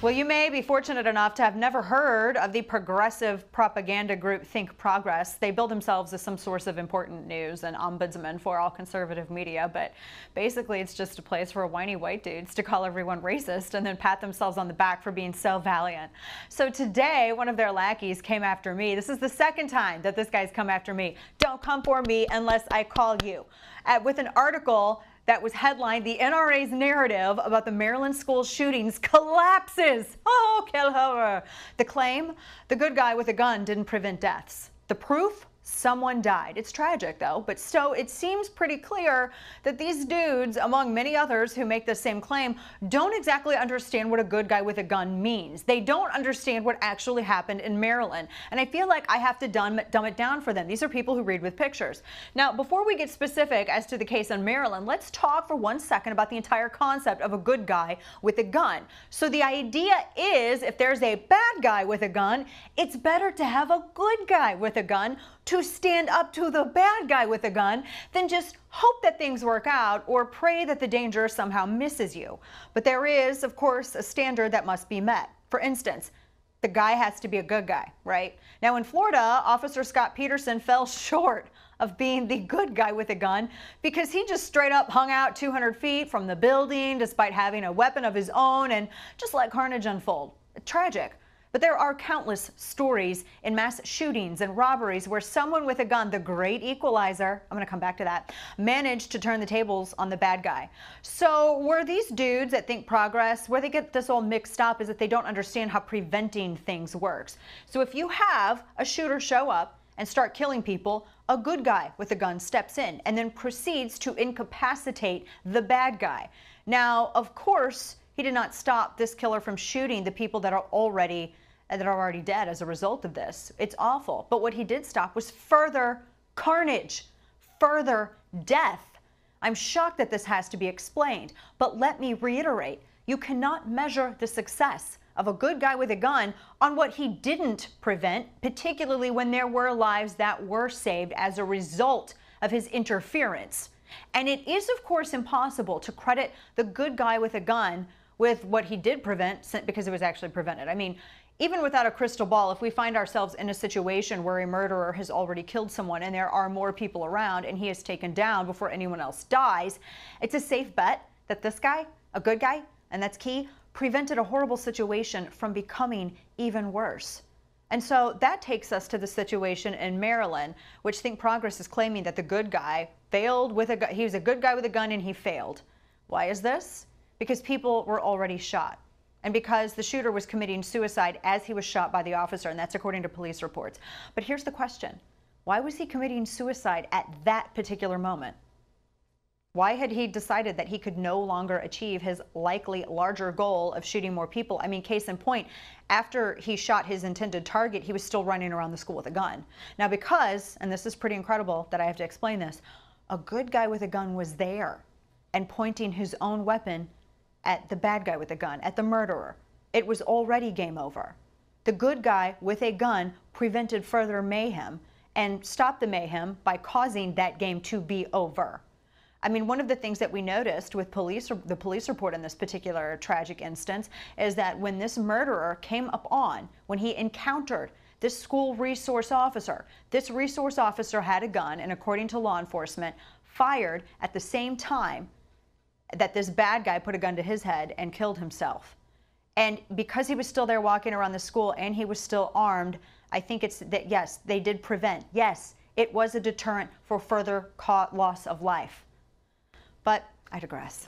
Well, you may be fortunate enough to have never heard of the progressive propaganda group Think Progress. They bill themselves as some source of important news and ombudsman for all conservative media, but basically it's just a place for whiny white dudes to call everyone racist and then pat themselves on the back for being so valiant. So today, one of their lackeys came after me. This is the second time that this guy's come after me. Don't come for me unless I call you. With an article that was headlined, "The NRA's narrative about the Maryland school shootings collapses. Oh, kill her." The claim, the good guy with a gun didn't prevent deaths. The proof, someone died. It's tragic though, but so it seems pretty clear that these dudes, among many others who make the same claim, don't exactly understand what a good guy with a gun means. They don't understand what actually happened in Maryland. And I feel like I have to dumb it down for them. These are people who read with pictures. Now, before we get specific as to the case in Maryland, let's talk for 1 second about the entire concept of a good guy with a gun. So the idea is, if there's a bad guy with a gun, it's better to have a good guy with a gun to stand up to the bad guy with a gun than just hope that things work out or pray that the danger somehow misses you. But there is, of course, a standard that must be met. For instance, the guy has to be a good guy, right? Now in Florida, Officer Scott Peterson fell short of being the good guy with a gun because he just straight up hung out 200 feet from the building despite having a weapon of his own and just let carnage unfold. Tragic. But there are countless stories in mass shootings and robberies where someone with a gun, the great equalizer, I'm going to come back to that, managed to turn the tables on the bad guy. So where these dudes that Think Progress, where they get this all mixed up is that they don't understand how preventing things works. So if you have a shooter show up and start killing people, a good guy with a gun steps in and then proceeds to incapacitate the bad guy. Now, of course, he did not stop this killer from shooting the people that are already dead as a result of this. It's awful. But what he did stop was further carnage, further death. I'm shocked that this has to be explained. But let me reiterate, you cannot measure the success of a good guy with a gun on what he didn't prevent, particularly when there were lives that were saved as a result of his interference. And it is, of course, impossible to credit the good guy with a gun with what he did prevent because it was actually prevented. I mean, even without a crystal ball, if we find ourselves in a situation where a murderer has already killed someone and there are more people around and he is taken down before anyone else dies, it's a safe bet that this guy, a good guy, and that's key, prevented a horrible situation from becoming even worse. And so that takes us to the situation in Maryland, which Think Progress is claiming that the good guy failed with a gun. He was a good guy with a gun and he failed. Why is this? Because people were already shot. And because the shooter was committing suicide as he was shot by the officer, and that's according to police reports. But here's the question. Why was he committing suicide at that particular moment? Why had he decided that he could no longer achieve his likely larger goal of shooting more people? I mean, case in point, after he shot his intended target, he was still running around the school with a gun. Now because, and this is pretty incredible that I have to explain this, a good guy with a gun was there and pointing his own weapon at the bad guy with a gun, at the murderer. It was already game over. The good guy with a gun prevented further mayhem and stopped the mayhem by causing that game to be over. I mean, one of the things that we noticed with the police report in this particular tragic instance is that when this murderer came upon, when he encountered this school resource officer, this resource officer had a gun and, according to law enforcement, fired at the same time that this bad guy put a gun to his head and killed himself. And because he was still there walking around the school and he was still armed, I think it's that, yes, they did prevent. Yes, it was a deterrent for further loss of life. But I digress.